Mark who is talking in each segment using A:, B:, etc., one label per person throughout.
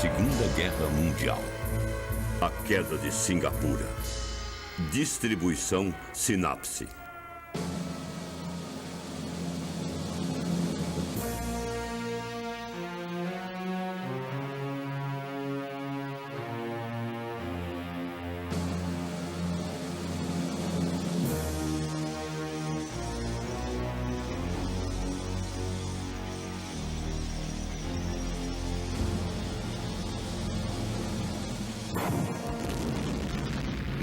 A: Segunda Guerra Mundial. A queda de Singapura. Distribuição Sinapse.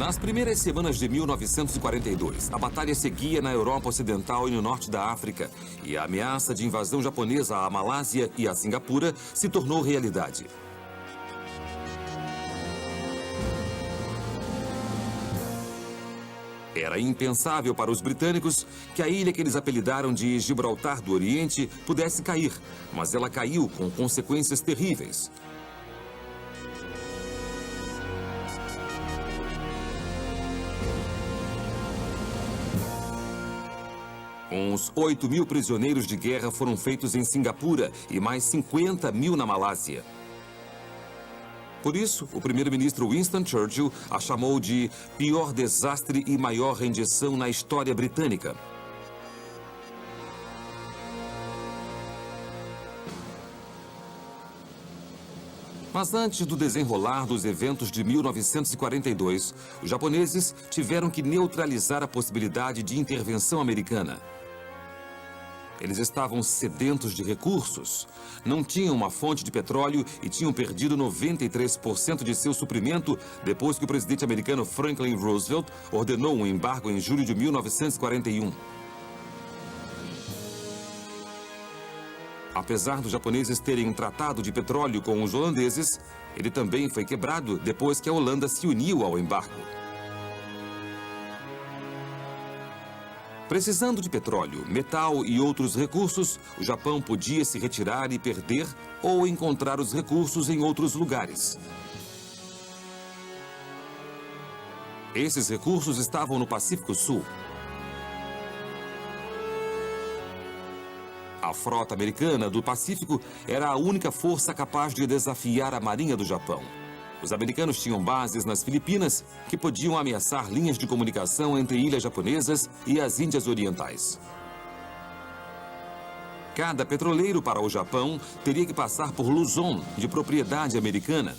B: Nas primeiras semanas de 1942, a batalha seguia na Europa Ocidental e no norte da África, e a ameaça de invasão japonesa à Malásia e a Singapura se tornou realidade. Era impensável para os britânicos que a ilha que eles apelidaram de Gibraltar do Oriente pudesse cair, mas ela caiu com consequências terríveis. Uns 8.000 prisioneiros de guerra foram feitos em Singapura e mais 50.000 na Malásia. Por isso, o primeiro-ministro Winston Churchill a chamou de pior desastre e maior rendição na história britânica. Mas antes do desenrolar dos eventos de 1942, os japoneses tiveram que neutralizar a possibilidade de intervenção americana. Eles estavam sedentos de recursos, não tinham uma fonte de petróleo e tinham perdido 93% de seu suprimento depois que o presidente americano Franklin Roosevelt ordenou um embargo em julho de 1941. Apesar dos japoneses terem um tratado de petróleo com os holandeses, ele também foi quebrado depois que a Holanda se uniu ao embargo. Precisando de petróleo, metal e outros recursos, o Japão podia se retirar e perder ou encontrar os recursos em outros lugares. Esses recursos estavam no Pacífico Sul. A frota americana do Pacífico era a única força capaz de desafiar a Marinha do Japão. Os americanos tinham bases nas Filipinas que podiam ameaçar linhas de comunicação entre ilhas japonesas e as Índias Orientais. Cada petroleiro para o Japão teria que passar por Luzon, de propriedade americana.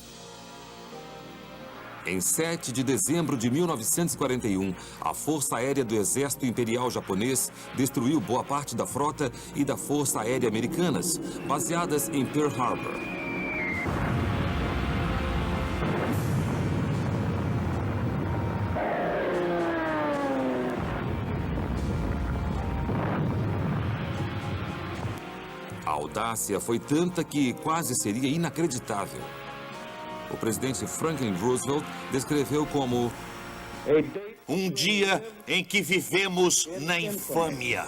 B: Em 7 de dezembro de 1941, a Força Aérea do Exército Imperial Japonês destruiu boa parte da frota e da Força Aérea Americanas, baseadas em Pearl Harbor. A audácia foi tanta que quase seria inacreditável. O presidente Franklin Roosevelt descreveu como
C: um dia em que vivemos na infâmia.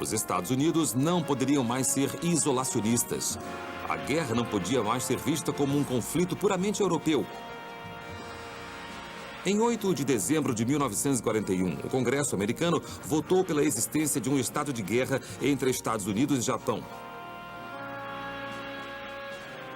B: Os Estados Unidos não poderiam mais ser isolacionistas. A guerra não podia mais ser vista como um conflito puramente europeu. Em 8 de dezembro de 1941, o Congresso americano votou pela existência de um estado de guerra entre Estados Unidos e Japão.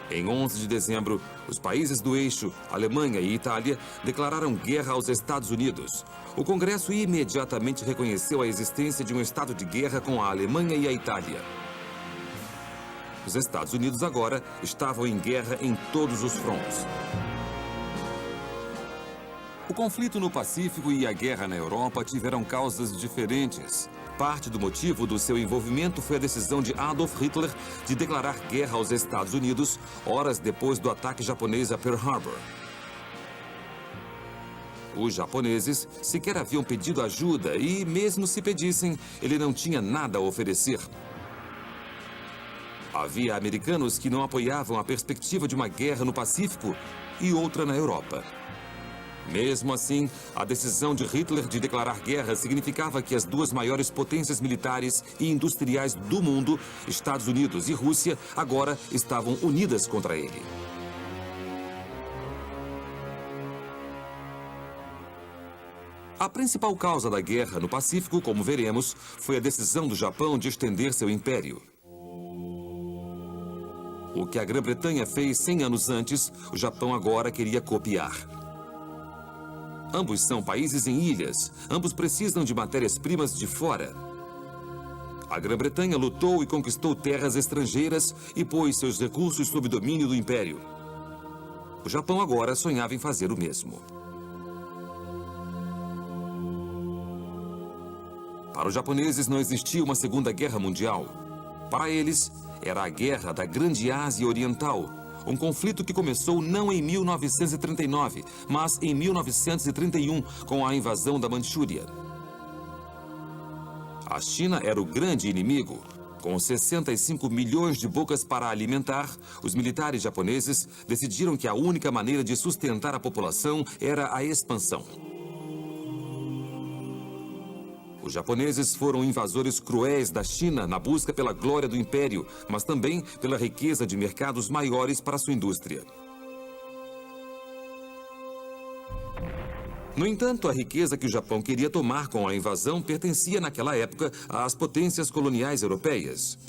B: Em 11 de dezembro, os países do eixo, Alemanha e Itália, declararam guerra aos Estados Unidos. O Congresso imediatamente reconheceu a existência de um estado de guerra com a Alemanha e a Itália. Os Estados Unidos agora estavam em guerra em todos os frontes. O conflito no Pacífico e a guerra na Europa tiveram causas diferentes. Parte do motivo do seu envolvimento foi a decisão de Adolf Hitler de declarar guerra aos Estados Unidos horas depois do ataque japonês a Pearl Harbor. Os japoneses sequer haviam pedido ajuda e, mesmo se pedissem, ele não tinha nada a oferecer. Havia americanos que não apoiavam a perspectiva de uma guerra no Pacífico e outra na Europa. Mesmo assim, a decisão de Hitler de declarar guerra significava que as duas maiores potências militares e industriais do mundo, Estados Unidos e Rússia, agora estavam unidas contra ele. A principal causa da guerra no Pacífico, como veremos, foi a decisão do Japão de estender seu império. O que a Grã-Bretanha fez 100 anos antes, o Japão agora queria copiar. Ambos são países em ilhas, ambos precisam de matérias-primas de fora. A Grã-Bretanha lutou e conquistou terras estrangeiras e pôs seus recursos sob domínio do império. O Japão agora sonhava em fazer o mesmo. Para os japoneses não existia uma Segunda Guerra Mundial. Para eles, era a Guerra da Grande Ásia Oriental, um conflito que começou não em 1939, mas em 1931, com a invasão da Manchúria. A China era o grande inimigo. Com 65 milhões de bocas para alimentar, os militares japoneses decidiram que a única maneira de sustentar a população era a expansão. Os japoneses foram invasores cruéis da China na busca pela glória do império, mas também pela riqueza de mercados maiores para sua indústria. No entanto, a riqueza que o Japão queria tomar com a invasão pertencia naquela época às potências coloniais europeias.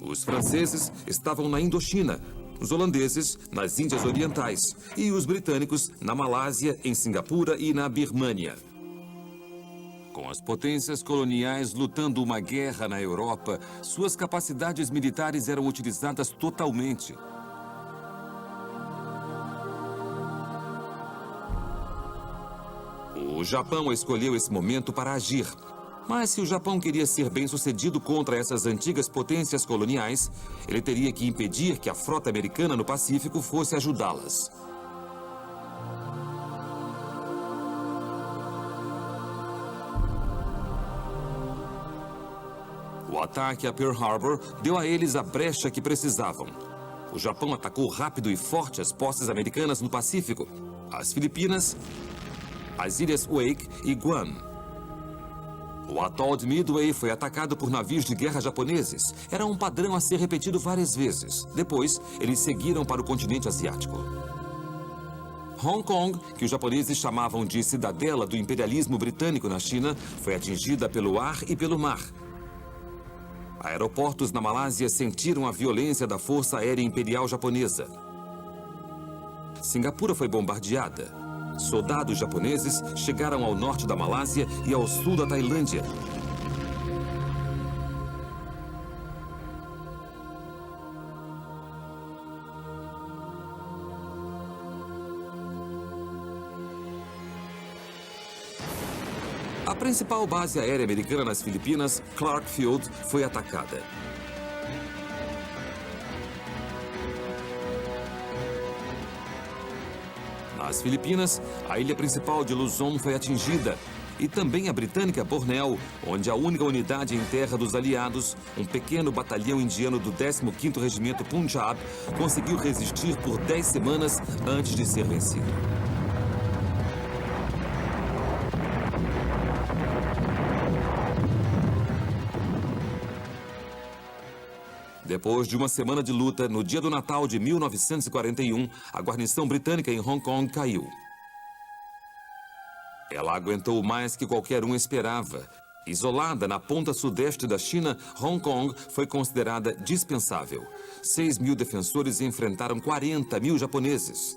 B: Os franceses estavam na Indochina, os holandeses nas Índias Orientais e os britânicos na Malásia, em Singapura e na Birmânia. Com as potências coloniais lutando uma guerra na Europa, suas capacidades militares eram utilizadas totalmente. O Japão escolheu esse momento para agir. Mas se o Japão queria ser bem-sucedido contra essas antigas potências coloniais, ele teria que impedir que a frota americana no Pacífico fosse ajudá-las. O ataque a Pearl Harbor deu a eles a brecha que precisavam. O Japão atacou rápido e forte as posses americanas no Pacífico, as Filipinas, as ilhas Wake e Guam. O atol de Midway foi atacado por navios de guerra japoneses. Era um padrão a ser repetido várias vezes. Depois, eles seguiram para o continente asiático. Hong Kong, que os japoneses chamavam de cidadela do imperialismo britânico na China, foi atingida pelo ar e pelo mar. Aeroportos na Malásia sentiram a violência da Força Aérea Imperial Japonesa. Singapura foi bombardeada. Soldados japoneses chegaram ao norte da Malásia e ao sul da Tailândia. A principal base aérea americana nas Filipinas, Clark Field, foi atacada. Nas Filipinas, a ilha principal de Luzon foi atingida. E também a britânica Bornéu, onde a única unidade em terra dos aliados, um pequeno batalhão indiano do 15º Regimento Punjab, conseguiu resistir por 10 semanas antes de ser vencido. Depois de uma semana de luta, no dia do Natal de 1941, a guarnição britânica em Hong Kong caiu. Ela aguentou mais que qualquer um esperava. Isolada na ponta sudeste da China, Hong Kong foi considerada dispensável. 6.000 defensores enfrentaram 40.000 japoneses.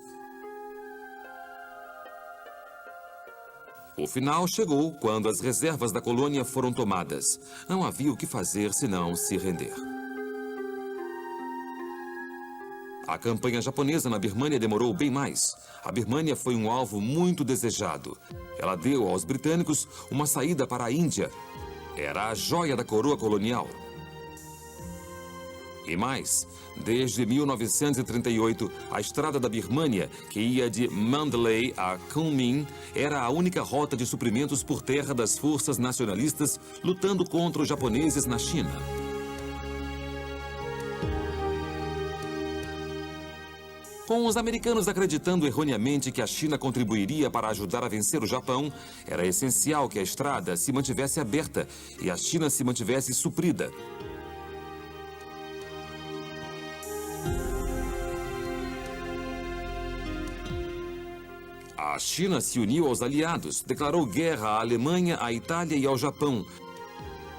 B: O final chegou quando as reservas da colônia foram tomadas. Não havia o que fazer senão se render. A campanha japonesa na Birmânia demorou bem mais. A Birmânia foi um alvo muito desejado. Ela deu aos britânicos uma saída para a Índia. Era a joia da coroa colonial. E mais, desde 1938, a estrada da Birmânia, que ia de Mandalay a Kunming, era a única rota de suprimentos por terra das forças nacionalistas lutando contra os japoneses na China. Com os americanos acreditando erroneamente que a China contribuiria para ajudar a vencer o Japão, era essencial que a estrada se mantivesse aberta e a China se mantivesse suprida. A A China se uniu aos aliados, declarou guerra à Alemanha, à Itália e ao Japão.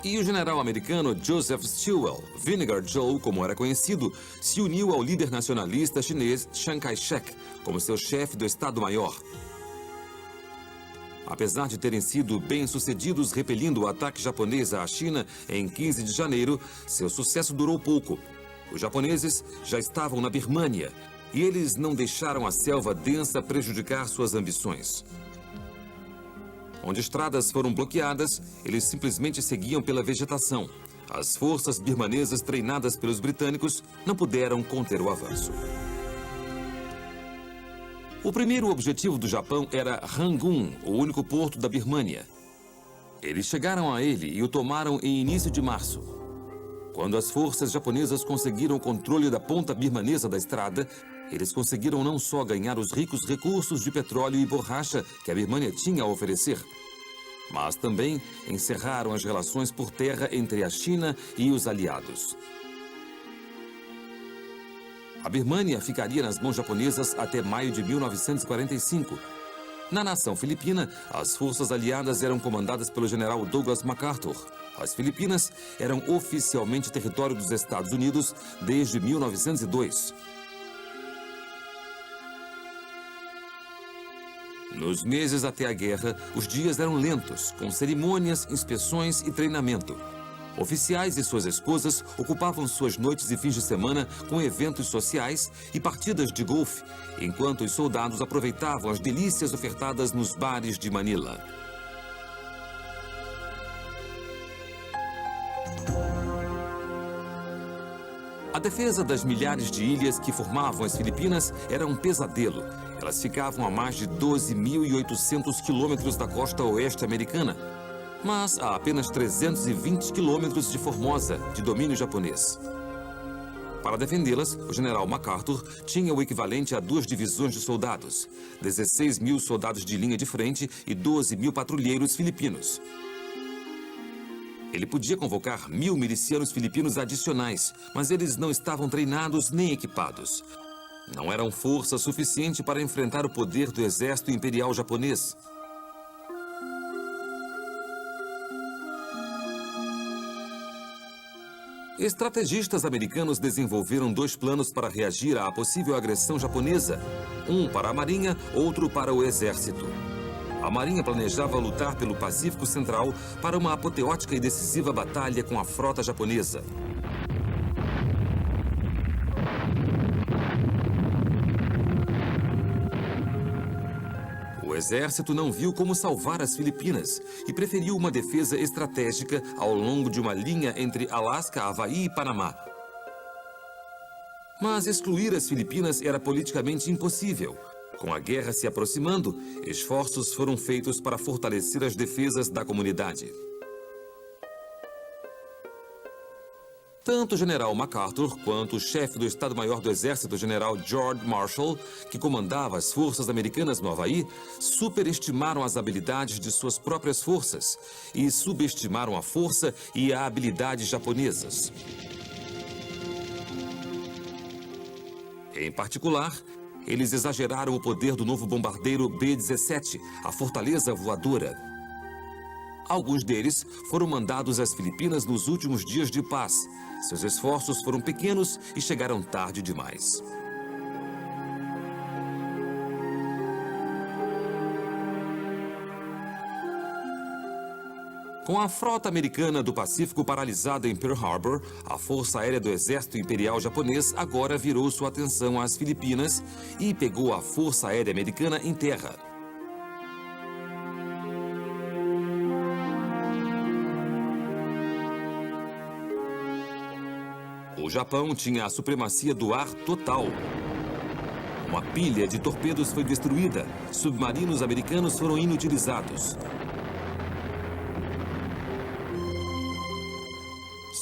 B: E o general americano Joseph Stilwell, Vinegar Joe, como era conhecido, se uniu ao líder nacionalista chinês Chiang Kai-shek como seu chefe do Estado-Maior. Apesar de terem sido bem-sucedidos repelindo o ataque japonês à China em 15 de janeiro, seu sucesso durou pouco. Os japoneses já estavam na Birmânia e eles não deixaram a selva densa prejudicar suas ambições. Onde estradas foram bloqueadas, eles simplesmente seguiam pela vegetação. As forças birmanesas treinadas pelos britânicos não puderam conter o avanço. O primeiro objetivo do Japão era Rangoon, o único porto da Birmânia. Eles chegaram a ele e o tomaram em início de março. Quando as forças japonesas conseguiram o controle da ponta birmanesa da estrada, eles conseguiram não só ganhar os ricos recursos de petróleo e borracha que a Birmânia tinha a oferecer, mas também encerraram as relações por terra entre a China e os aliados. A Birmânia ficaria nas mãos japonesas até maio de 1945. Na nação filipina, as forças aliadas eram comandadas pelo general Douglas MacArthur. As Filipinas eram oficialmente território dos Estados Unidos desde 1902. Nos meses até a guerra, os dias eram lentos, com cerimônias, inspeções e treinamento. Oficiais e suas esposas ocupavam suas noites e fins de semana com eventos sociais e partidas de golfe, enquanto os soldados aproveitavam as delícias ofertadas nos bares de Manila. A defesa das milhares de ilhas que formavam as Filipinas era um pesadelo. Elas ficavam a mais de 12.800 quilômetros da costa oeste americana, mas a apenas 320 quilômetros de Formosa, de domínio japonês. Para defendê-las, o general MacArthur tinha o equivalente a 2 divisões de soldados, 16 mil soldados de linha de frente e 12 mil patrulheiros filipinos. Ele podia convocar 1.000 milicianos filipinos adicionais, mas eles não estavam treinados nem equipados. Não eram força suficiente para enfrentar o poder do exército imperial japonês. Estrategistas americanos desenvolveram 2 planos para reagir à possível agressão japonesa. Um para a Marinha, outro para o Exército. A Marinha planejava lutar pelo Pacífico Central para uma apoteótica e decisiva batalha com a frota japonesa. O Exército não viu como salvar as Filipinas e preferiu uma defesa estratégica ao longo de uma linha entre Alasca, Havaí e Panamá. Mas excluir as Filipinas era politicamente impossível. Com a guerra se aproximando, esforços foram feitos para fortalecer as defesas da comunidade. Tanto o general MacArthur quanto o chefe do Estado-Maior do Exército, general George Marshall, que comandava as forças americanas no Havaí, superestimaram as habilidades de suas próprias forças e subestimaram a força e a habilidade japonesas. Em particular, eles exageraram o poder do novo bombardeiro B-17, a Fortaleza Voadora. Alguns deles foram mandados às Filipinas nos últimos dias de paz. Seus esforços foram pequenos e chegaram tarde demais. Com a frota americana do Pacífico paralisada em Pearl Harbor, a Força Aérea do Exército Imperial Japonês agora virou sua atenção às Filipinas e pegou a Força Aérea Americana em terra. O Japão tinha a supremacia do ar total. Uma pilha de torpedos foi destruída, submarinos americanos foram inutilizados.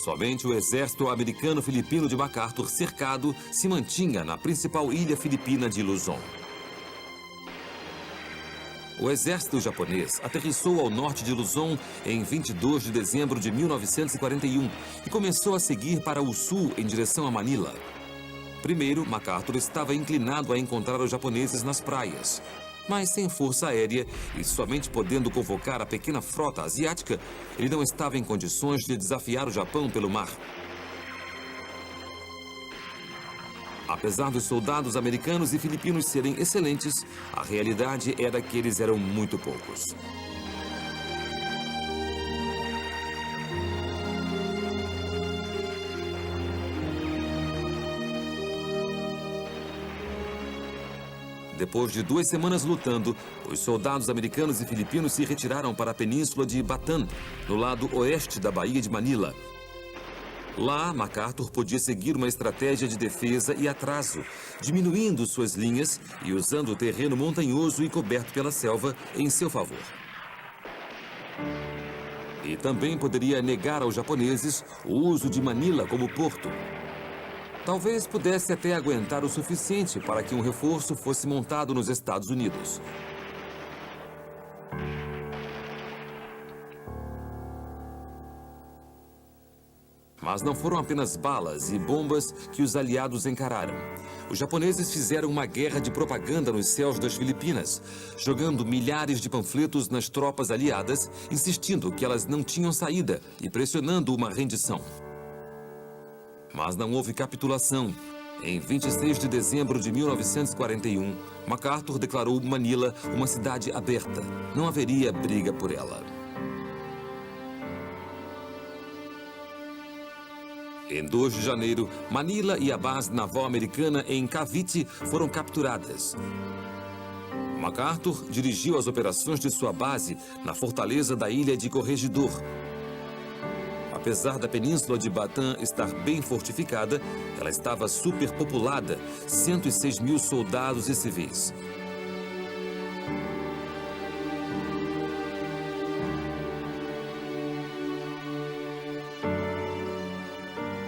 B: Somente o exército americano-filipino de MacArthur, cercado, se mantinha na principal ilha filipina de Luzon. O exército japonês aterrissou ao norte de Luzon em 22 de dezembro de 1941 e começou a seguir para o sul em direção a Manila. Primeiro, MacArthur estava inclinado a encontrar os japoneses nas praias. Mas sem força aérea e somente podendo convocar a pequena frota asiática, ele não estava em condições de desafiar o Japão pelo mar. Apesar dos soldados americanos e filipinos serem excelentes, a realidade era que eles eram muito poucos. Depois de 2 semanas lutando, os soldados americanos e filipinos se retiraram para a península de Bataan, no lado oeste da Baía de Manila. Lá, MacArthur podia seguir uma estratégia de defesa e atraso, diminuindo suas linhas e usando o terreno montanhoso e coberto pela selva em seu favor. E também poderia negar aos japoneses o uso de Manila como porto. Talvez pudesse até aguentar o suficiente para que um reforço fosse montado nos Estados Unidos. Mas não foram apenas balas e bombas que os aliados encararam. Os japoneses fizeram uma guerra de propaganda nos céus das Filipinas, jogando milhares de panfletos nas tropas aliadas, insistindo que elas não tinham saída e pressionando uma rendição. Mas não houve capitulação. Em 26 de dezembro de 1941, MacArthur declarou Manila uma cidade aberta. Não haveria briga por ela. Em 2 de janeiro, Manila e a base naval americana em Cavite foram capturadas. MacArthur dirigiu as operações de sua base na fortaleza da ilha de Corregidor. Apesar da península de Bataan estar bem fortificada, ela estava superpopulada, 106 mil soldados e civis.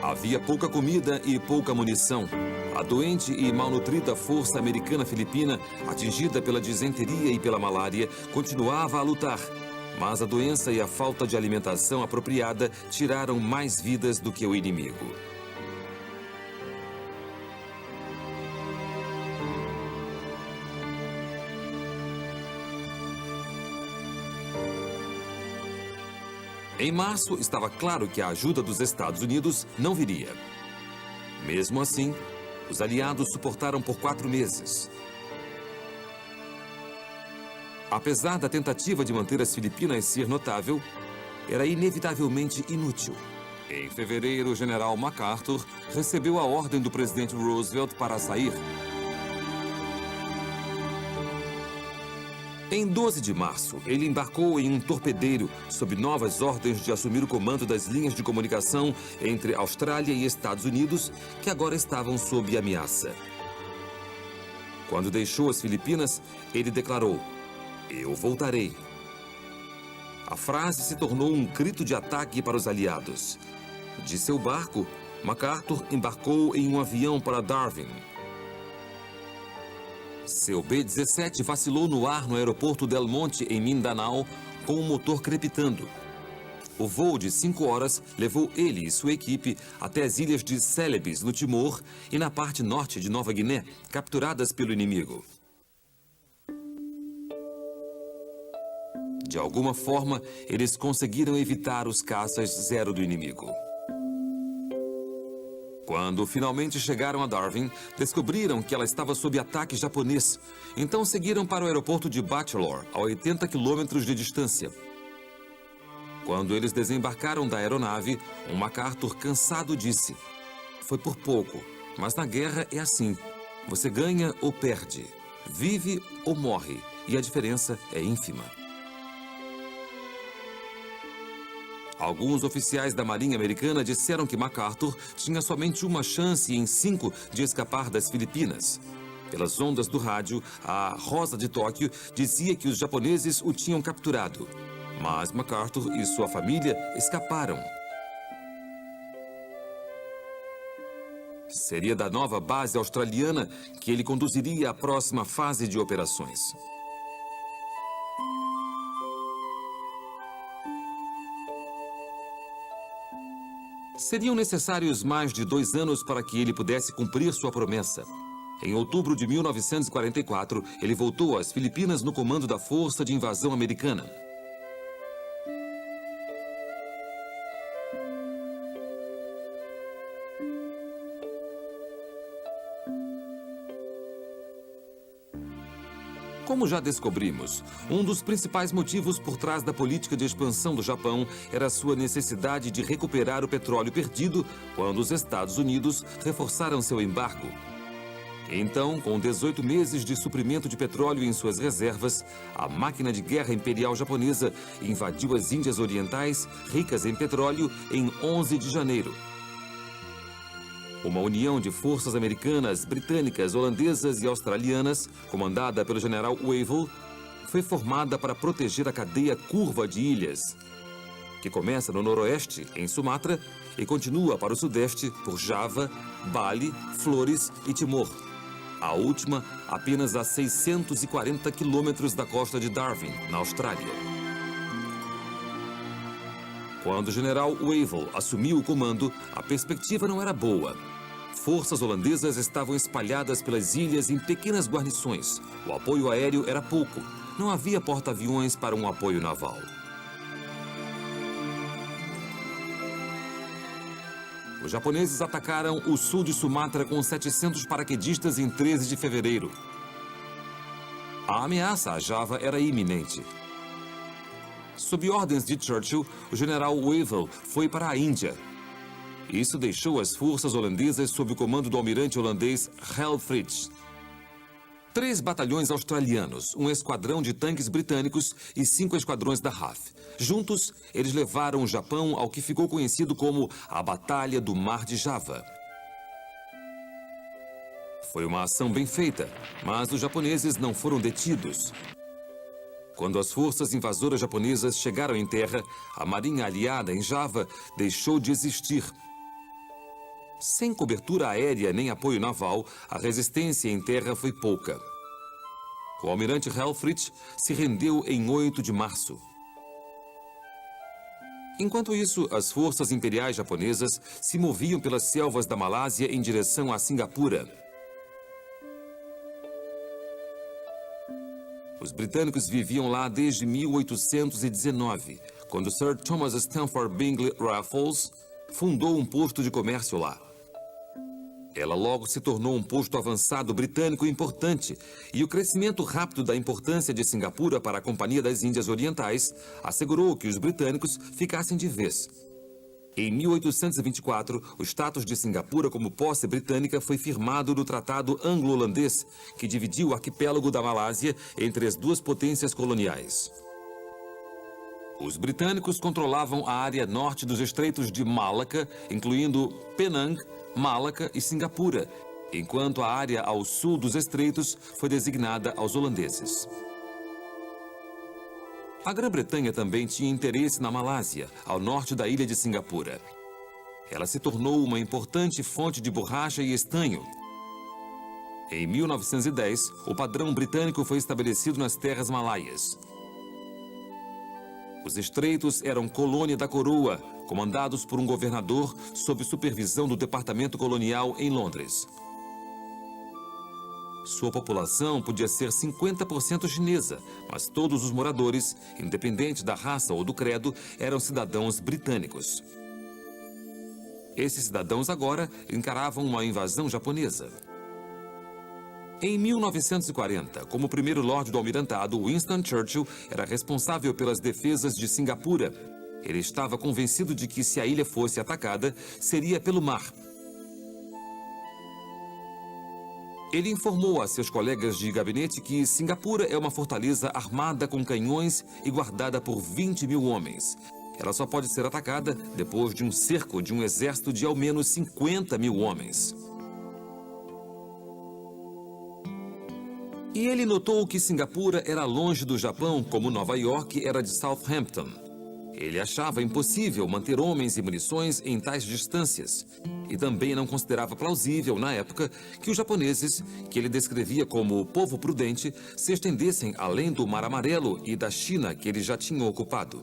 B: Havia pouca comida e pouca munição. A doente e malnutrida força americana-filipina, atingida pela disenteria e pela malária, continuava a lutar. Mas a doença e a falta de alimentação apropriada tiraram mais vidas do que o inimigo. Em março, estava claro que a ajuda dos Estados Unidos não viria. Mesmo assim, os aliados suportaram por 4 meses. Apesar da tentativa de manter as Filipinas ser notável, era inevitavelmente inútil. Em fevereiro, o general MacArthur recebeu a ordem do presidente Roosevelt para sair. Em 12 de março, ele embarcou em um torpedeiro sob novas ordens de assumir o comando das linhas de comunicação entre Austrália e Estados Unidos, que agora estavam sob ameaça. Quando deixou as Filipinas, ele declarou: "Eu voltarei." A frase se tornou um grito de ataque para os aliados. De seu barco, MacArthur embarcou em um avião para Darwin. Seu B-17 vacilou no ar no aeroporto Del Monte, em Mindanao, com o motor crepitando. O voo de 5 horas levou ele e sua equipe até as ilhas de Celebes, no Timor, e na parte norte de Nova Guiné, capturadas pelo inimigo. De alguma forma, eles conseguiram evitar os caças Zero do inimigo. Quando finalmente chegaram a Darwin, descobriram que ela estava sob ataque japonês. Então seguiram para o aeroporto de Batchelor, a 80 quilômetros de distância. Quando eles desembarcaram da aeronave, um MacArthur cansado disse: "Foi por pouco, mas na guerra é assim. Você ganha ou perde, vive ou morre, e a diferença é ínfima." Alguns oficiais da Marinha Americana disseram que MacArthur tinha somente uma chance em 5 de escapar das Filipinas. Pelas ondas do rádio, a Rosa de Tóquio dizia que os japoneses o tinham capturado. Mas MacArthur e sua família escaparam. Seria da nova base australiana que ele conduziria a próxima fase de operações. Seriam necessários mais de 2 anos para que ele pudesse cumprir sua promessa. Em outubro de 1944, ele voltou às Filipinas no comando da Força de Invasão Americana. Como já descobrimos, um dos principais motivos por trás da política de expansão do Japão era a sua necessidade de recuperar o petróleo perdido quando os Estados Unidos reforçaram seu embargo. Então, com 18 meses de suprimento de petróleo em suas reservas, a máquina de guerra imperial japonesa invadiu as Índias Orientais, ricas em petróleo, em 11 de janeiro. Uma união de forças americanas, britânicas, holandesas e australianas, comandada pelo general Wavell, foi formada para proteger a cadeia curva de ilhas, que começa no noroeste, em Sumatra, e continua para o sudeste por Java, Bali, Flores e Timor. A última apenas a 640 quilômetros da costa de Darwin, na Austrália. Quando o general Wavell assumiu o comando, a perspectiva não era boa. Forças holandesas estavam espalhadas pelas ilhas em pequenas guarnições. O apoio aéreo era pouco. Não havia porta-aviões para um apoio naval. Os japoneses atacaram o sul de Sumatra com 700 paraquedistas em 13 de fevereiro. A ameaça a Java era iminente. Sob ordens de Churchill, o general Wavell foi para a Índia. Isso deixou as forças holandesas sob o comando do almirante holandês Helfrich. 3 batalhões australianos, um esquadrão de tanques britânicos e 5 esquadrões da RAF. Juntos, eles levaram o Japão ao que ficou conhecido como a Batalha do Mar de Java. Foi uma ação bem feita, mas os japoneses não foram detidos. Quando as forças invasoras japonesas chegaram em terra, a marinha aliada em Java deixou de existir. Sem cobertura aérea nem apoio naval, a resistência em terra foi pouca. O almirante Helfrich se rendeu em 8 de março. Enquanto isso, as forças imperiais japonesas se moviam pelas selvas da Malásia em direção a Singapura. Os britânicos viviam lá desde 1819, quando Sir Thomas Stamford Bingley Raffles fundou um posto de comércio lá. Ela logo se tornou um posto avançado britânico importante, e o crescimento rápido da importância de Singapura para a Companhia das Índias Orientais assegurou que os britânicos ficassem de vez. Em 1824, o status de Singapura como posse britânica foi firmado no Tratado Anglo-Holandês, que dividiu o arquipélago da Malásia entre as 2 potências coloniais. Os britânicos controlavam a área norte dos estreitos de Malaca, incluindo Penang, Malaca e Singapura, enquanto a área ao sul dos estreitos foi designada aos holandeses. A Grã-Bretanha também tinha interesse na Malásia, ao norte da ilha de Singapura. Ela se tornou uma importante fonte de borracha e estanho. Em 1910, o padrão britânico foi estabelecido nas terras malaias. Os estreitos eram colônia da coroa, comandados por um governador sob supervisão do Departamento Colonial em Londres. Sua população podia ser 50% chinesa, mas todos os moradores, independente da raça ou do credo, eram cidadãos britânicos. Esses cidadãos agora encaravam uma invasão japonesa. Em 1940, como primeiro lorde do almirantado, Winston Churchill era responsável pelas defesas de Singapura. Ele estava convencido de que, se a ilha fosse atacada, seria pelo mar. Ele informou a seus colegas de gabinete que Singapura é uma fortaleza armada com canhões e guardada por 20 mil homens. Ela só pode ser atacada depois de um cerco de um exército de ao menos 50 mil homens. E ele notou que Singapura era longe do Japão, como Nova York era de Southampton. Ele achava impossível manter homens e munições em tais distâncias. E também não considerava plausível, na época, que os japoneses, que ele descrevia como povo prudente, se estendessem além do Mar Amarelo e da China, que eles já tinham ocupado.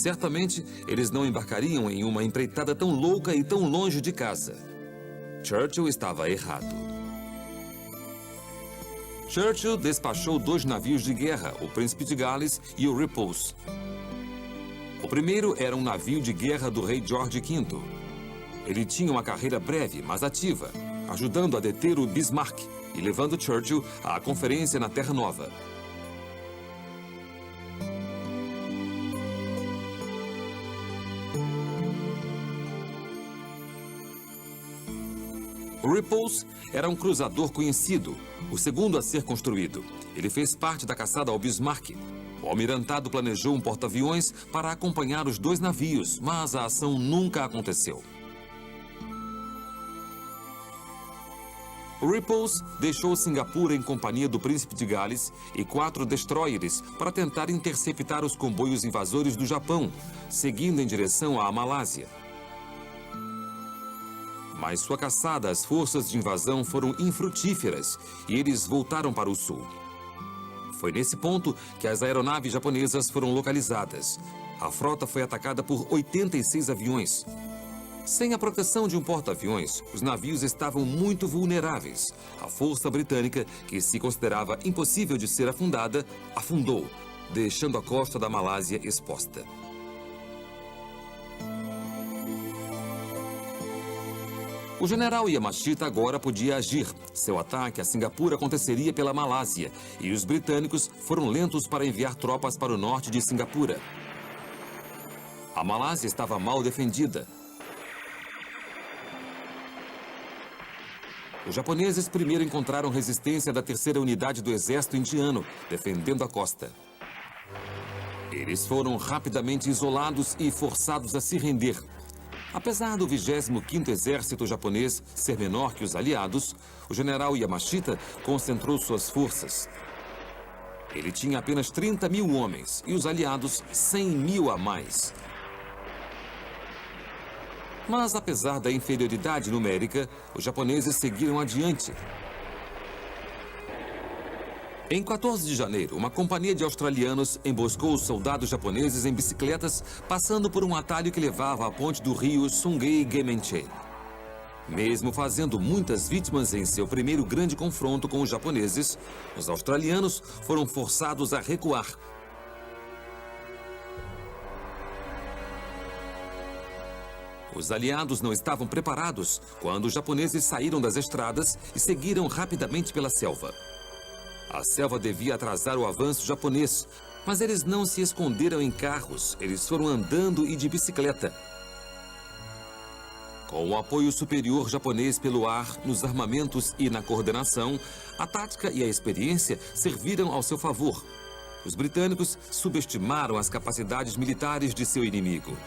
B: Certamente, eles não embarcariam em uma empreitada tão louca e tão longe de casa. Churchill estava errado. Churchill despachou 2 navios de guerra, o Príncipe de Gales e o Repulse. O primeiro era um navio de guerra do rei George V. Ele tinha uma carreira breve, mas ativa, ajudando a deter o Bismarck e levando Churchill à conferência na Terra Nova. O Repulse era um cruzador conhecido, o segundo a ser construído. Ele fez parte da caçada ao Bismarck. O almirantado planejou um porta-aviões para acompanhar os 2 navios, mas a ação nunca aconteceu. O Repulse deixou Singapura em companhia do Príncipe de Gales e 4 destroyers para tentar interceptar os comboios invasores do Japão, seguindo em direção à Malásia. Mas sua caçada às forças de invasão foram infrutíferas e eles voltaram para o sul. Foi nesse ponto que as aeronaves japonesas foram localizadas. A frota foi atacada por 86 aviões. Sem a proteção de um porta-aviões, os navios estavam muito vulneráveis. A força britânica, que se considerava impossível de ser afundada, afundou, deixando a costa da Malásia exposta. O general Yamashita agora podia agir. Seu ataque a Singapura aconteceria pela Malásia e os britânicos foram lentos para enviar tropas para o norte de Singapura. A Malásia estava mal defendida. Os japoneses primeiro encontraram resistência da terceira unidade do exército indiano, defendendo a costa. Eles foram rapidamente isolados e forçados a se render. Apesar do 25º Exército japonês ser menor que os aliados, o general Yamashita concentrou suas forças. Ele tinha apenas 30 mil homens e os aliados 100 mil a mais. Mas, apesar da inferioridade numérica, os japoneses seguiram adiante. Em 14 de janeiro, uma companhia de australianos emboscou os soldados japoneses em bicicletas, passando por um atalho que levava à ponte do rio Sungei-gemenche. Mesmo fazendo muitas vítimas em seu primeiro grande confronto com os japoneses, os australianos foram forçados a recuar. Os aliados não estavam preparados quando os japoneses saíram das estradas e seguiram rapidamente pela selva. A selva devia atrasar o avanço japonês, mas eles não se esconderam em carros, eles foram andando e de bicicleta. Com o apoio superior japonês pelo ar, nos armamentos e na coordenação, a tática e a experiência serviram ao seu favor. Os britânicos subestimaram as capacidades militares de seu inimigo.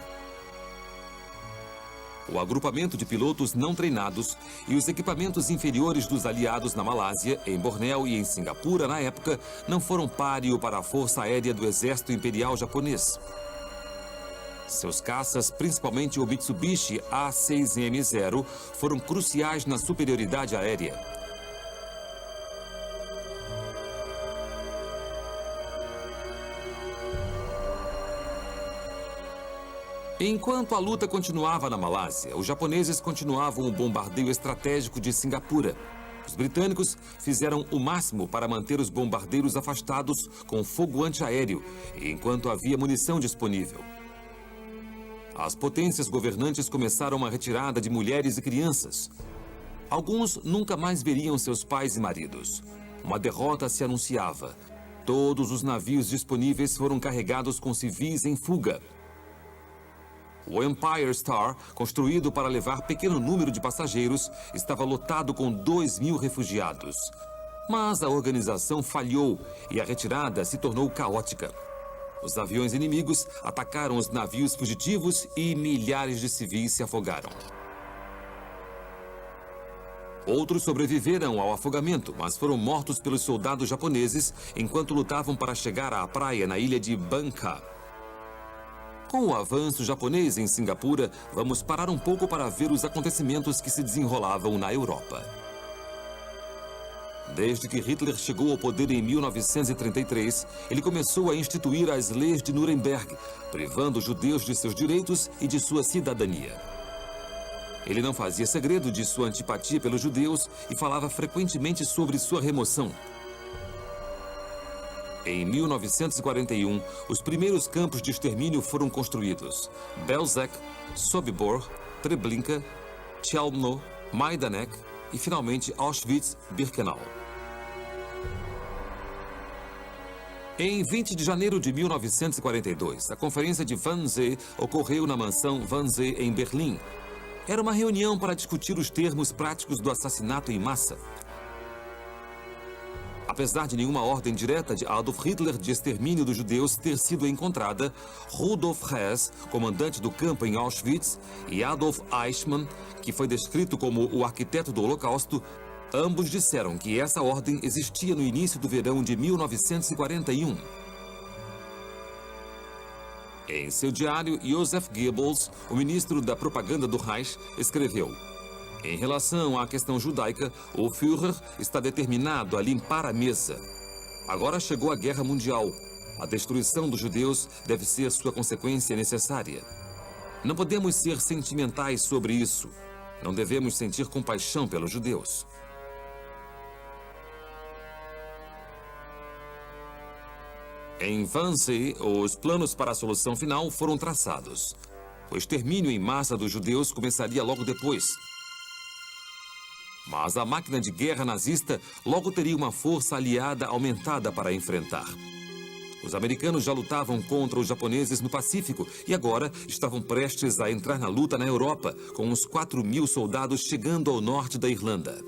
B: O agrupamento de pilotos não treinados e os equipamentos inferiores dos aliados na Malásia, em Bornéu e em Singapura, na época, não foram páreo para a força aérea do exército imperial japonês. Seus caças, principalmente o Mitsubishi A6M0, foram cruciais na superioridade aérea. Enquanto a luta continuava na Malásia, os japoneses continuavam o bombardeio estratégico de Singapura. Os britânicos fizeram o máximo para manter os bombardeiros afastados com fogo antiaéreo, enquanto havia munição disponível. As potências governantes começaram uma retirada de mulheres e crianças. Alguns nunca mais veriam seus pais e maridos. Uma derrota se anunciava. Todos os navios disponíveis foram carregados com civis em fuga. O Empire Star, construído para levar pequeno número de passageiros, estava lotado com 2.000 refugiados. Mas a organização falhou e a retirada se tornou caótica. Os aviões inimigos atacaram os navios fugitivos e milhares de civis se afogaram. Outros sobreviveram ao afogamento, mas foram mortos pelos soldados japoneses enquanto lutavam para chegar à praia na ilha de Bangka. Com o avanço japonês em Singapura, vamos parar um pouco para ver os acontecimentos que se desenrolavam na Europa. Desde que Hitler chegou ao poder em 1933, ele começou a instituir as leis de Nuremberg, privando os judeus de seus direitos e de sua cidadania. Ele não fazia segredo de sua antipatia pelos judeus e falava frequentemente sobre sua remoção. Em 1941, os primeiros campos de extermínio foram construídos: Belzec, Sobibor, Treblinka, Chelmno, Majdanek e, finalmente, Auschwitz-Birkenau. Em 20 de janeiro de 1942, a Conferência de Wannsee ocorreu na mansão Wannsee, em Berlim. Era uma reunião para discutir os termos práticos do assassinato em massa. Apesar de nenhuma ordem direta de Adolf Hitler de extermínio dos judeus ter sido encontrada, Rudolf Hess, comandante do campo em Auschwitz, e Adolf Eichmann, que foi descrito como o arquiteto do Holocausto, ambos disseram que essa ordem existia no início do verão de 1941. Em seu diário, Joseph Goebbels, o ministro da propaganda do Reich, escreveu: em relação à questão judaica, o Führer está determinado a limpar a mesa. Agora chegou a Guerra Mundial. A destruição dos judeus deve ser sua consequência necessária. Não podemos ser sentimentais sobre isso. Não devemos sentir compaixão pelos judeus. Em Wannsee, os planos para a solução final foram traçados. O extermínio em massa dos judeus começaria logo depois. Mas a máquina de guerra nazista logo teria uma força aliada aumentada para enfrentar. Os americanos já lutavam contra os japoneses no Pacífico e agora estavam prestes a entrar na luta na Europa, com uns 4.000 soldados chegando ao norte da Irlanda.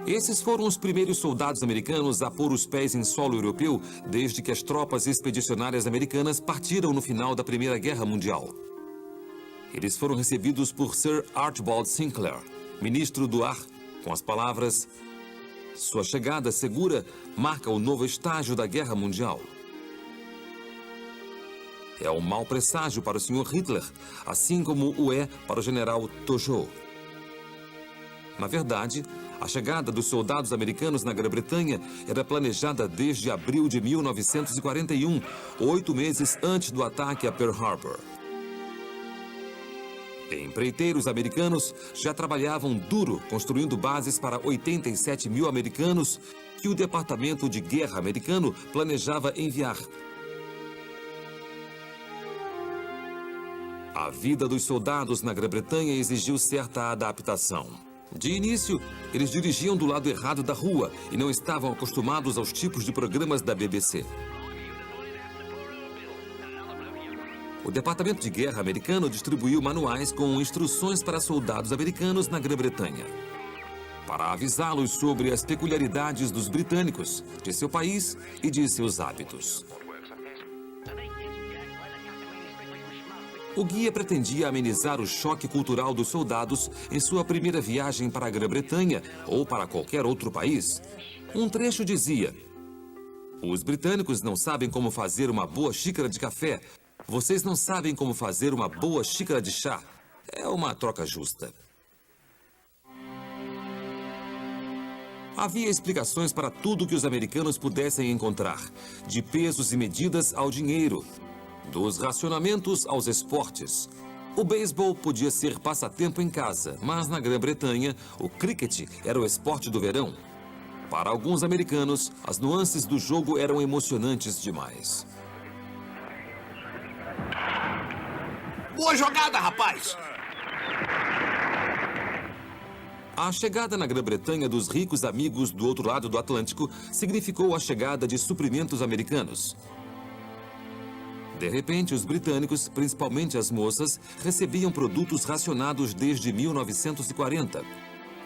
B: Esses foram os primeiros soldados americanos a pôr os pés em solo europeu desde que as tropas expedicionárias americanas partiram no final da Primeira Guerra Mundial. Eles foram recebidos por Sir Archibald Sinclair, ministro do Ar, com as palavras: sua chegada segura marca o novo estágio da Guerra Mundial. É um mau presságio para o Sr. Hitler, assim como o é para o general Tojo. Na verdade, a chegada dos soldados americanos na Grã-Bretanha era planejada desde abril de 1941, 8 meses antes do ataque a Pearl Harbor. Empreiteiros americanos já trabalhavam duro construindo bases para 87.000 americanos que o Departamento de Guerra americano planejava enviar. A vida dos soldados na Grã-Bretanha exigiu certa adaptação. De início, eles dirigiam do lado errado da rua e não estavam acostumados aos tipos de programas da BBC. O Departamento de Guerra americano distribuiu manuais com instruções para soldados americanos na Grã-Bretanha, para avisá-los sobre as peculiaridades dos britânicos, de seu país e de seus hábitos. O guia pretendia amenizar o choque cultural dos soldados em sua primeira viagem para a Grã-Bretanha ou para qualquer outro país. Um trecho dizia: os britânicos não sabem como fazer uma boa xícara de café. Vocês não sabem como fazer uma boa xícara de chá. É uma troca justa. Havia explicações para tudo que os americanos pudessem encontrar, de pesos e medidas ao dinheiro, dos racionamentos aos esportes. O beisebol podia ser passatempo em casa, mas na Grã-Bretanha, o cricket era o esporte do verão. Para alguns americanos, as nuances do jogo eram emocionantes demais.
C: Boa jogada, rapaz!
B: A chegada na Grã-Bretanha dos ricos amigos do outro lado do Atlântico significou a chegada de suprimentos americanos. De repente, os britânicos, principalmente as moças, recebiam produtos racionados desde 1940.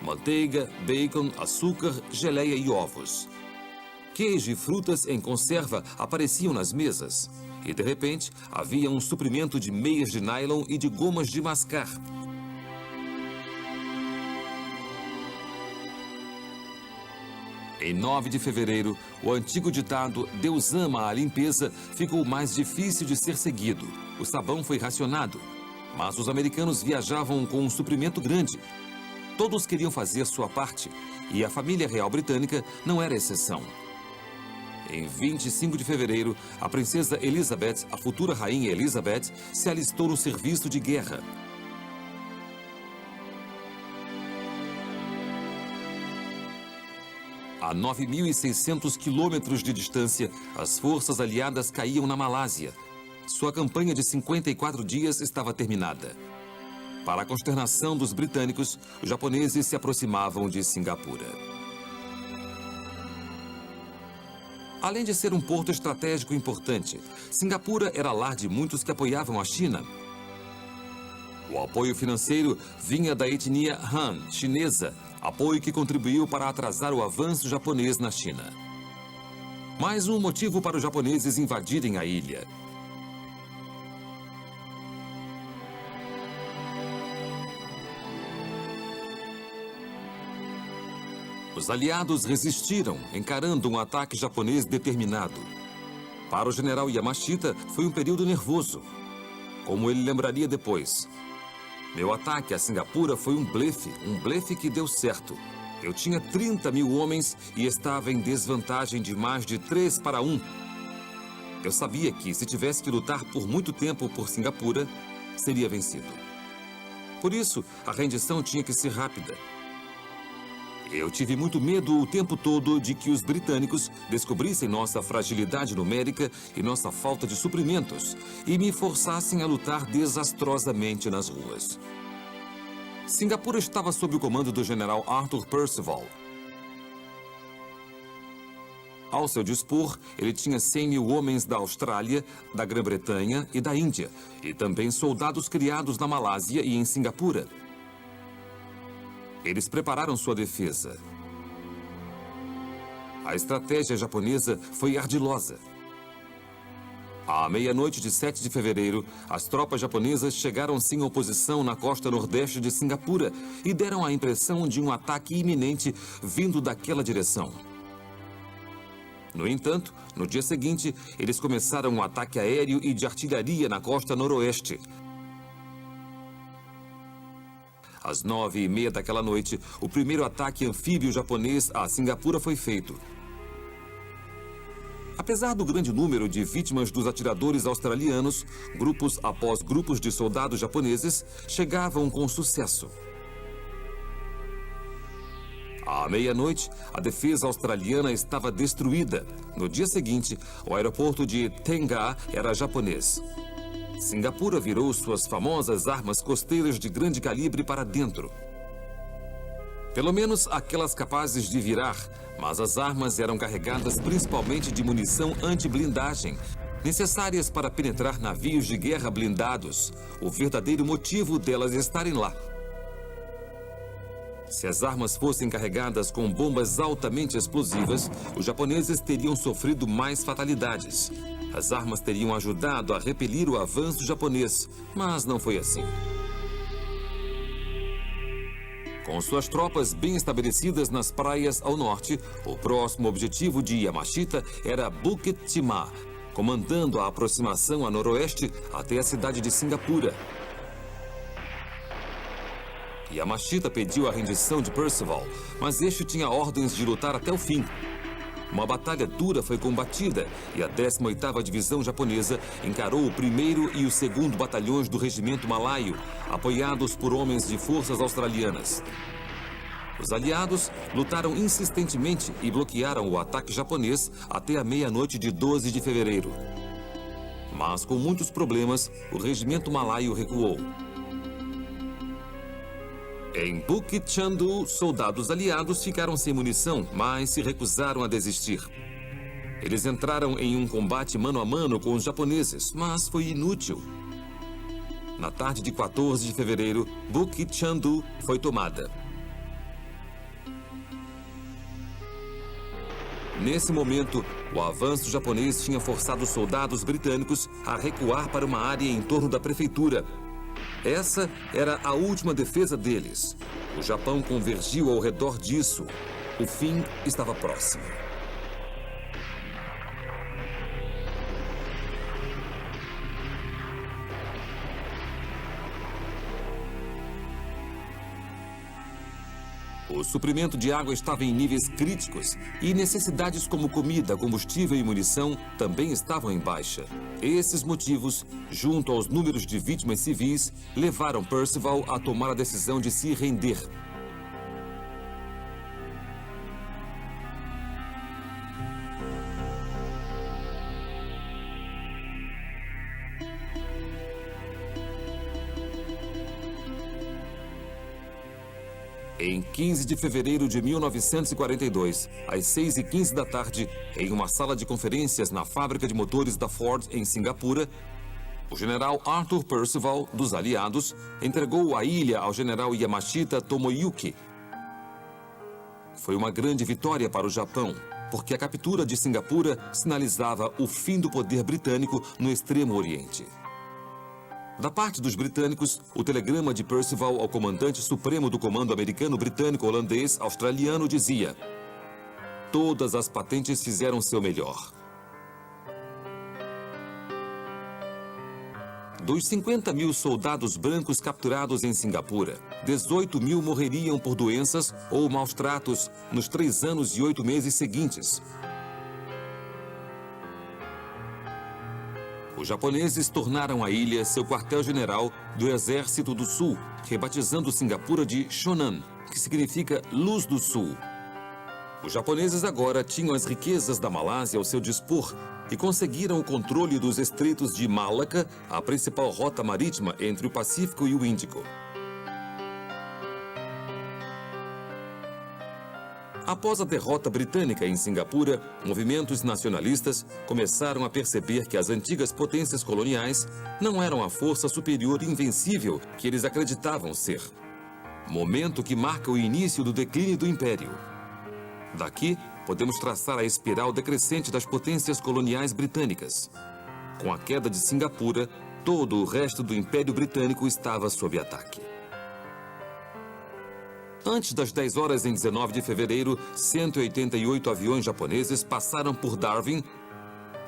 B: Manteiga, bacon, açúcar, geleia e ovos. Queijo e frutas em conserva apareciam nas mesas. E, de repente, havia um suprimento de meias de nylon e de gomas de mascar. Em 9 de fevereiro, o antigo ditado "Deus ama a limpeza" ficou mais difícil de ser seguido. O sabão foi racionado. Mas os americanos viajavam com um suprimento grande. Todos queriam fazer sua parte, e a família real britânica não era exceção. Em 25 de fevereiro, a princesa Elizabeth, a futura rainha Elizabeth, se alistou no serviço de guerra. A 9.600 quilômetros de distância, as forças aliadas caíam na Malásia. Sua campanha de 54 dias estava terminada. Para a consternação dos britânicos, os japoneses se aproximavam de Singapura. Além de ser um porto estratégico importante, Singapura era lar de muitos que apoiavam a China. O apoio financeiro vinha da etnia Han, chinesa, apoio que contribuiu para atrasar o avanço japonês na China. Mais um motivo para os japoneses invadirem a ilha. Os aliados resistiram, encarando um ataque japonês determinado. Para o general Yamashita, foi um período nervoso. Como ele lembraria depois: meu ataque a Singapura foi um blefe que deu certo. Eu tinha 30 mil homens e estava em desvantagem de mais de 3 para 1. Eu sabia que, se tivesse que lutar por muito tempo por Singapura, seria vencido. Por isso, a rendição tinha que ser rápida. Eu tive muito medo o tempo todo de que os britânicos descobrissem nossa fragilidade numérica e nossa falta de suprimentos e me forçassem a lutar desastrosamente nas ruas. Singapura estava sob o comando do general Arthur Percival. Ao seu dispor, ele tinha 100 mil homens da Austrália, da Grã-Bretanha e da Índia, e também soldados criados na Malásia e em Singapura. Eles prepararam sua defesa. A estratégia japonesa foi ardilosa. À meia-noite de 7 de fevereiro, as tropas japonesas chegaram sem oposição na costa nordeste de Singapura e deram a impressão de um ataque iminente vindo daquela direção. No entanto, no dia seguinte, eles começaram um ataque aéreo e de artilharia na costa noroeste. Às 9h30 daquela noite, o primeiro ataque anfíbio japonês a Singapura foi feito. Apesar do grande número de vítimas dos atiradores australianos, grupos após grupos de soldados japoneses chegavam com sucesso. À meia-noite, a defesa australiana estava destruída. No dia seguinte, o aeroporto de Tengah era japonês. Singapura virou suas famosas armas costeiras de grande calibre para dentro. Pelo menos aquelas capazes de virar, mas as armas eram carregadas principalmente de munição anti-blindagem, necessárias para penetrar navios de guerra blindados, o verdadeiro motivo delas estarem lá. Se as armas fossem carregadas com bombas altamente explosivas, os japoneses teriam sofrido mais fatalidades. As armas teriam ajudado a repelir o avanço japonês, mas não foi assim. Com suas tropas bem estabelecidas nas praias ao norte, o próximo objetivo de Yamashita era Bukit Timah, comandando a aproximação a noroeste até a cidade de Singapura. Yamashita pediu a rendição de Percival, mas este tinha ordens de lutar até o fim. Uma batalha dura foi combatida e a 18ª Divisão Japonesa encarou o 1º e o 2º Batalhões do Regimento Malaio, apoiados por homens de forças australianas. Os aliados lutaram insistentemente e bloquearam o ataque japonês até a meia-noite de 12 de fevereiro. Mas com muitos problemas, o Regimento Malaio recuou. Em Bukit Chandu, soldados aliados ficaram sem munição, mas se recusaram a desistir. Eles entraram em um combate mano a mano com os japoneses, mas foi inútil. Na tarde de 14 de fevereiro, Bukit Chandu foi tomada. Nesse momento, o avanço japonês tinha forçado os soldados britânicos a recuar para uma área em torno da prefeitura. Essa era a última defesa deles. O Japão convergiu ao redor disso. O fim estava próximo. O suprimento de água estava em níveis críticos e necessidades como comida, combustível e munição também estavam em baixa. Esses motivos, junto aos números de vítimas civis, levaram Percival a tomar a decisão de se render. Em 15 de fevereiro de 1942, às 6h15 da tarde, em uma sala de conferências na fábrica de motores da Ford, em Singapura, o general Arthur Percival, dos aliados, entregou a ilha ao general Yamashita Tomoyuki. Foi uma grande vitória para o Japão, porque a captura de Singapura sinalizava o fim do poder britânico no Extremo Oriente. Da parte dos britânicos, o telegrama de Percival ao comandante supremo do comando americano, britânico, holandês, australiano dizia: todas as patentes fizeram seu melhor. Dos 50 mil soldados brancos capturados em Singapura, 18 mil morreriam por doenças ou maus tratos nos 3 anos e 8 meses seguintes. Os japoneses tornaram a ilha seu quartel-general do Exército do Sul, rebatizando Singapura de Shonan, que significa Luz do Sul. Os japoneses agora tinham as riquezas da Malásia ao seu dispor e conseguiram o controle dos estreitos de Malacca, a principal rota marítima entre o Pacífico e o Índico. Após a derrota britânica em Singapura, movimentos nacionalistas começaram a perceber que as antigas potências coloniais não eram a força superior e invencível que eles acreditavam ser. Momento que marca o início do declínio do Império. Daqui, podemos traçar a espiral decrescente das potências coloniais britânicas. Com a queda de Singapura, todo o resto do Império Britânico estava sob ataque. Antes das 10 horas em 19 de fevereiro, 188 aviões japoneses passaram por Darwin,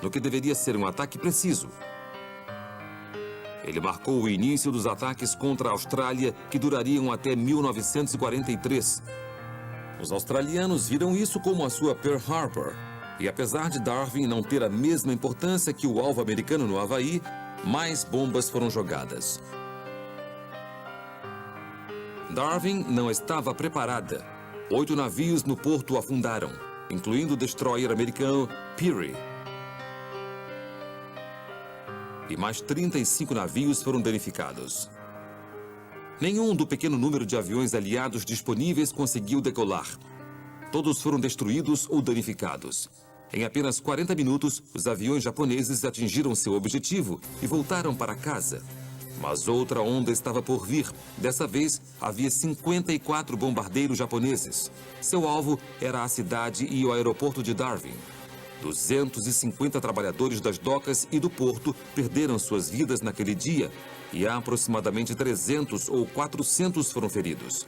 B: no que deveria ser um ataque preciso. Ele marcou o início dos ataques contra a Austrália, que durariam até 1943. Os australianos viram isso como a sua Pearl Harbor, e apesar de Darwin não ter a mesma importância que o alvo americano no Havaí, mais bombas foram jogadas. Darwin não estava preparada. 8 navios no porto afundaram, incluindo o destroyer americano Peary. E mais 35 navios foram danificados. Nenhum do pequeno número de aviões aliados disponíveis conseguiu decolar. Todos foram destruídos ou danificados. Em apenas 40 minutos, os aviões japoneses atingiram seu objetivo e voltaram para casa. Mas outra onda estava por vir. Dessa vez, havia 54 bombardeiros japoneses. Seu alvo era a cidade e o aeroporto de Darwin. 250 trabalhadores das docas e do porto perderam suas vidas naquele dia e aproximadamente 300 ou 400 foram feridos.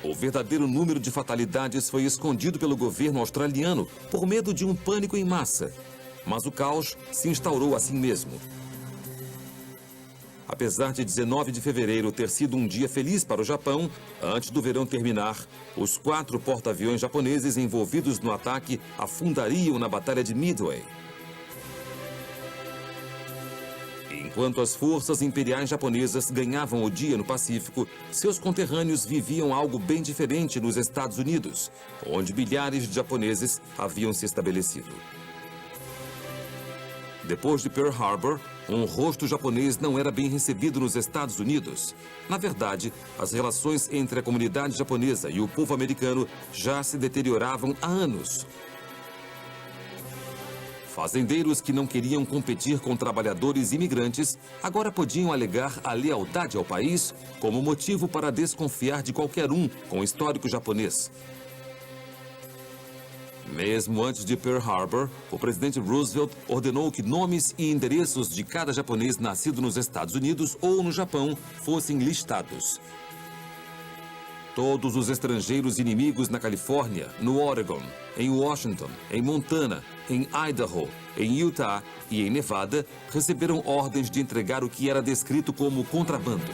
B: O verdadeiro número de fatalidades foi escondido pelo governo australiano por medo de um pânico em massa. Mas o caos se instaurou assim mesmo. Apesar de 19 de fevereiro ter sido um dia feliz para o Japão, antes do verão terminar, os 4 porta-aviões japoneses envolvidos no ataque afundariam na Batalha de Midway. Enquanto as forças imperiais japonesas ganhavam o dia no Pacífico, seus conterrâneos viviam algo bem diferente nos Estados Unidos, onde milhares de japoneses haviam se estabelecido. Depois de Pearl Harbor, um rosto japonês não era bem recebido nos Estados Unidos. Na verdade, as relações entre a comunidade japonesa e o povo americano já se deterioravam há anos. Fazendeiros que não queriam competir com trabalhadores imigrantes agora podiam alegar a lealdade ao país como motivo para desconfiar de qualquer um com histórico japonês. Mesmo antes de Pearl Harbor, o presidente Roosevelt ordenou que nomes e endereços de cada japonês nascido nos Estados Unidos ou no Japão fossem listados. Todos os estrangeiros inimigos na Califórnia, no Oregon, em Washington, em Montana, em Idaho, em Utah e em Nevada receberam ordens de entregar o que era descrito como contrabando.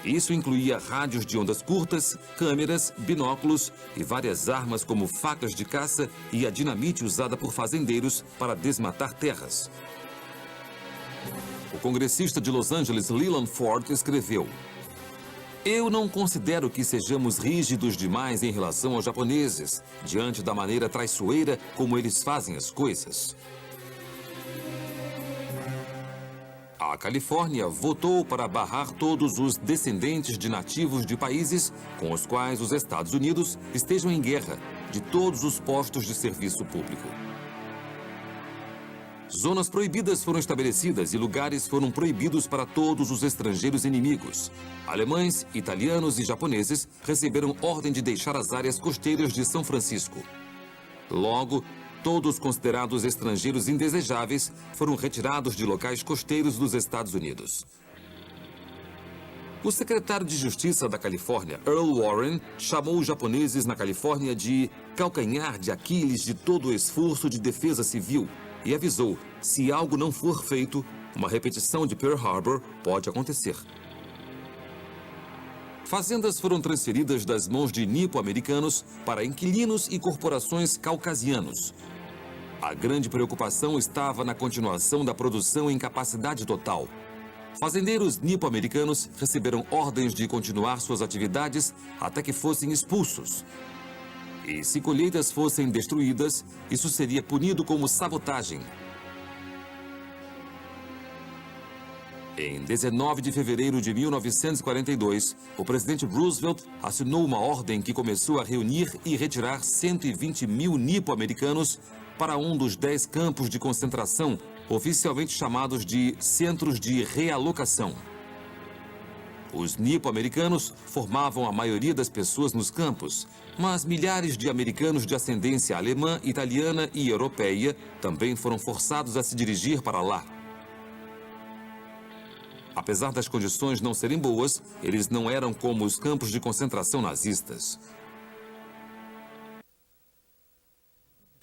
B: Isso incluía rádios de ondas curtas, câmeras, binóculos e várias armas como facas de caça e a dinamite usada por fazendeiros para desmatar terras. O congressista de Los Angeles, Leland Ford, escreveu: "Eu não considero que sejamos rígidos demais em relação aos japoneses, diante da maneira traiçoeira como eles fazem as coisas." A Califórnia votou para barrar todos os descendentes de nativos de países com os quais os Estados Unidos estejam em guerra de todos os postos de serviço público. Zonas proibidas foram estabelecidas e lugares foram proibidos para todos os estrangeiros inimigos. Alemães, italianos e japoneses receberam ordem de deixar as áreas costeiras de São Francisco. Logo, todos considerados estrangeiros indesejáveis foram retirados de locais costeiros dos Estados Unidos. O secretário de Justiça da Califórnia, Earl Warren, chamou os japoneses na Califórnia de calcanhar de Aquiles de todo o esforço de defesa civil e avisou: se algo não for feito, uma repetição de Pearl Harbor pode acontecer. Fazendas foram transferidas das mãos de nipo-americanos para inquilinos e corporações caucasianos. A grande preocupação estava na continuação da produção em capacidade total. Fazendeiros nipo-americanos receberam ordens de continuar suas atividades até que fossem expulsos. E se colheitas fossem destruídas, isso seria punido como sabotagem. Em 19 de fevereiro de 1942, o presidente Roosevelt assinou uma ordem que começou a reunir e retirar 120 mil nipo-americanos para um dos 10 campos de concentração, oficialmente chamados de Centros de Realocação. Os nipo-americanos formavam a maioria das pessoas nos campos, mas milhares de americanos de ascendência alemã, italiana e europeia também foram forçados a se dirigir para lá. Apesar das condições não serem boas, eles não eram como os campos de concentração nazistas.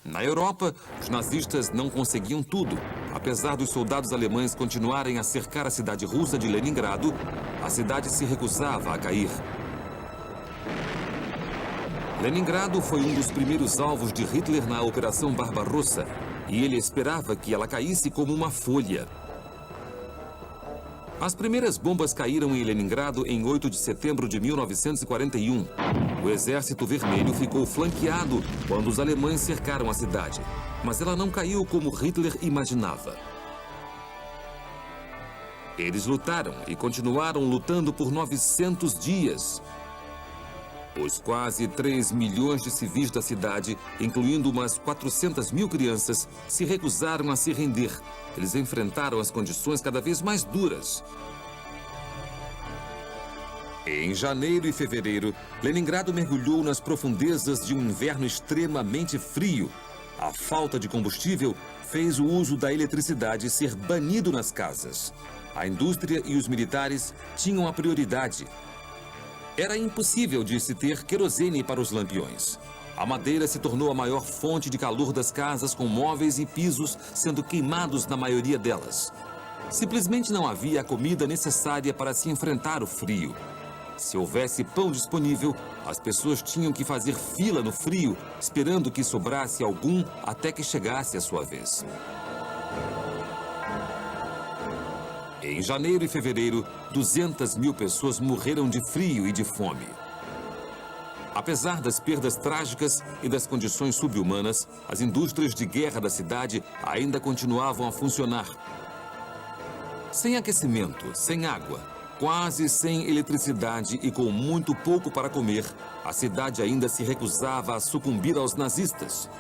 B: Na Europa, os nazistas não conseguiam tudo. Apesar dos soldados alemães continuarem a cercar a cidade russa de Leningrado, a cidade se recusava a cair. Leningrado foi um dos primeiros alvos de Hitler na Operação Barbarossa, e ele esperava que ela caísse como uma folha. As primeiras bombas caíram em Leningrado em 8 de setembro de 1941. O Exército Vermelho ficou flanqueado quando os alemães cercaram a cidade, mas ela não caiu como Hitler imaginava. Eles lutaram e continuaram lutando por 900 dias. Os quase 3 milhões de civis da cidade, incluindo umas 400 mil crianças, se recusaram a se render. Eles enfrentaram as condições cada vez mais duras. Em janeiro e fevereiro, Leningrado mergulhou nas profundezas de um inverno extremamente frio. A falta de combustível fez o uso da eletricidade ser banido nas casas. A indústria e os militares tinham a prioridade. Era impossível de se ter querosene para os lampiões. A madeira se tornou a maior fonte de calor das casas, com móveis e pisos sendo queimados na maioria delas. Simplesmente não havia a comida necessária para se enfrentar o frio. Se houvesse pão disponível, as pessoas tinham que fazer fila no frio, esperando que sobrasse algum até que chegasse a sua vez. Em janeiro e fevereiro, 200 mil pessoas morreram de frio e de fome. Apesar das perdas trágicas e das condições subhumanas, as indústrias de guerra da cidade ainda continuavam a funcionar. Sem aquecimento, sem água, quase sem eletricidade e com muito pouco para comer, a cidade ainda se recusava a sucumbir aos nazistas.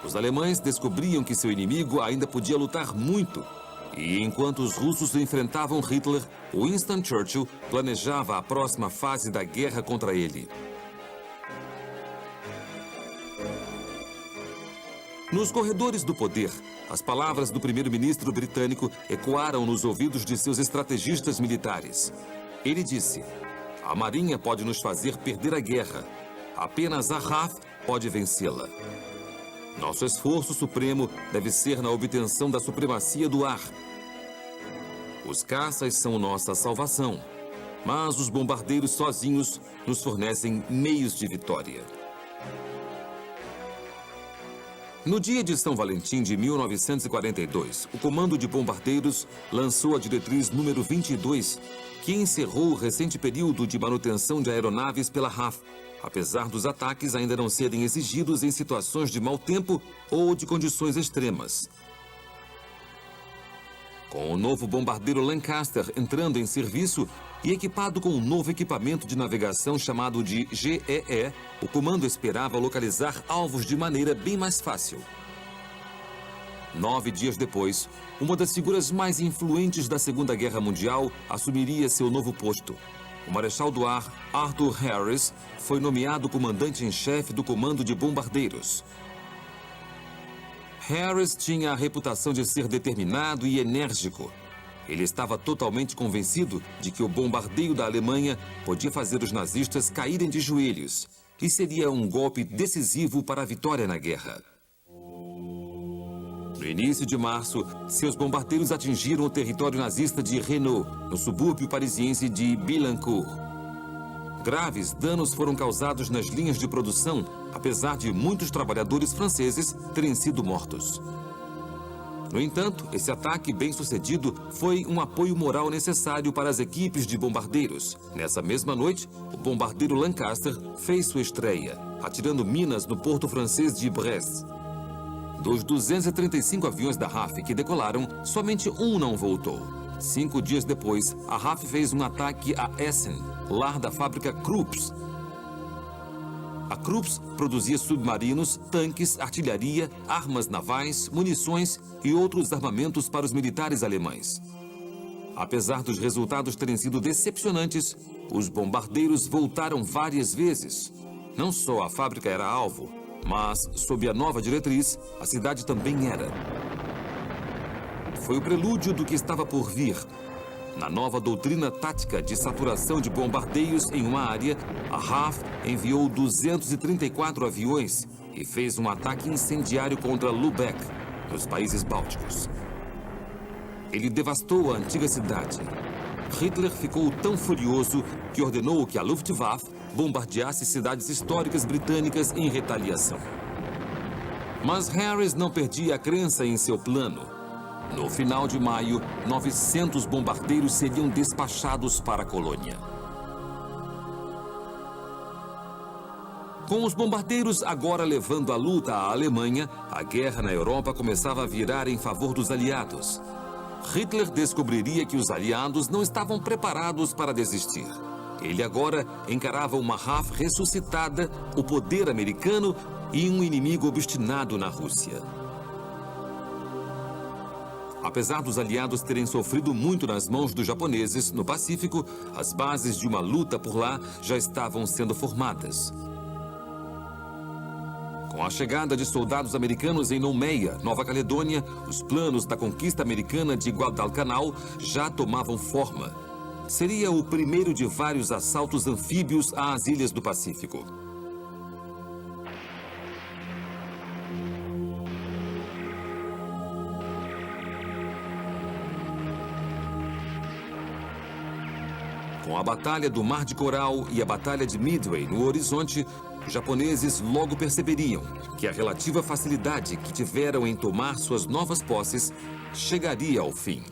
B: Os alemães descobriam que seu inimigo ainda podia lutar muito. E enquanto os russos enfrentavam Hitler, Winston Churchill planejava a próxima fase da guerra contra ele. Nos corredores do poder, as palavras do primeiro-ministro britânico ecoaram nos ouvidos de seus estrategistas militares. Ele disse: "A Marinha pode nos fazer perder a guerra. Apenas a RAF pode vencê-la. Nosso esforço supremo deve ser na obtenção da supremacia do ar. Os caças são nossa salvação. Mas os bombardeiros sozinhos nos fornecem meios de vitória. No dia de São Valentim de 1942, o Comando de Bombardeiros lançou a diretriz número 22, que encerrou o recente período de manutenção de aeronaves pela RAF, apesar dos ataques ainda não serem exigidos em situações de mau tempo ou de condições extremas. Com o novo bombardeiro Lancaster entrando em serviço e equipado com um novo equipamento de navegação chamado de GEE, o comando esperava localizar alvos de maneira bem mais fácil. 9 dias depois, uma das figuras mais influentes da Segunda Guerra Mundial assumiria seu novo posto. O Marechal do Ar, Arthur Harris, foi nomeado comandante-em-chefe do Comando de Bombardeiros. Harris tinha a reputação de ser determinado e enérgico. Ele estava totalmente convencido de que o bombardeio da Alemanha podia fazer os nazistas caírem de joelhos e seria um golpe decisivo para a vitória na guerra. No início de março, seus bombardeiros atingiram o território nazista de Renault, no subúrbio parisiense de Billancourt. Graves danos foram causados nas linhas de produção, apesar de muitos trabalhadores franceses terem sido mortos. No entanto, esse ataque bem-sucedido foi um apoio moral necessário para as equipes de bombardeiros. Nessa mesma noite, o bombardeiro Lancaster fez sua estreia, atirando minas no porto francês de Brest. Dos 235 aviões da RAF que decolaram, somente um não voltou. 5 dias depois, a RAF fez um ataque a Essen, lar da fábrica Krups. A Krups produzia submarinos, tanques, artilharia, armas navais, munições e outros armamentos para os militares alemães. Apesar dos resultados terem sido decepcionantes, os bombardeiros voltaram várias vezes. Não só a fábrica era alvo, mas, sob a nova diretriz, a cidade também era. Foi o prelúdio do que estava por vir. Na nova doutrina tática de saturação de bombardeios em uma área, a RAF enviou 234 aviões e fez um ataque incendiário contra Lübeck, nos países bálticos. Ele devastou a antiga cidade. Hitler ficou tão furioso que ordenou que a Luftwaffe bombardeasse cidades históricas britânicas em retaliação. Mas Harris não perdia a crença em seu plano. No final de maio, 900 bombardeiros seriam despachados para a colônia. Com os bombardeiros agora levando a luta à Alemanha, a guerra na Europa começava a virar em favor dos aliados. Hitler descobriria que os aliados não estavam preparados para desistir. Ele agora encarava uma RAF ressuscitada, o poder americano e um inimigo obstinado na Rússia. Apesar dos aliados terem sofrido muito nas mãos dos japoneses no Pacífico, as bases de uma luta por lá já estavam sendo formadas. Com a chegada de soldados americanos em Nouméa, Nova Caledônia, os planos da conquista americana de Guadalcanal já tomavam forma. Seria o primeiro de vários assaltos anfíbios às ilhas do Pacífico. Com a Batalha do Mar de Coral e a Batalha de Midway no horizonte, os japoneses logo perceberiam que a relativa facilidade que tiveram em tomar suas novas posses chegaria ao fim.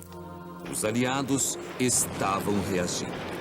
B: Os aliados estavam reagindo.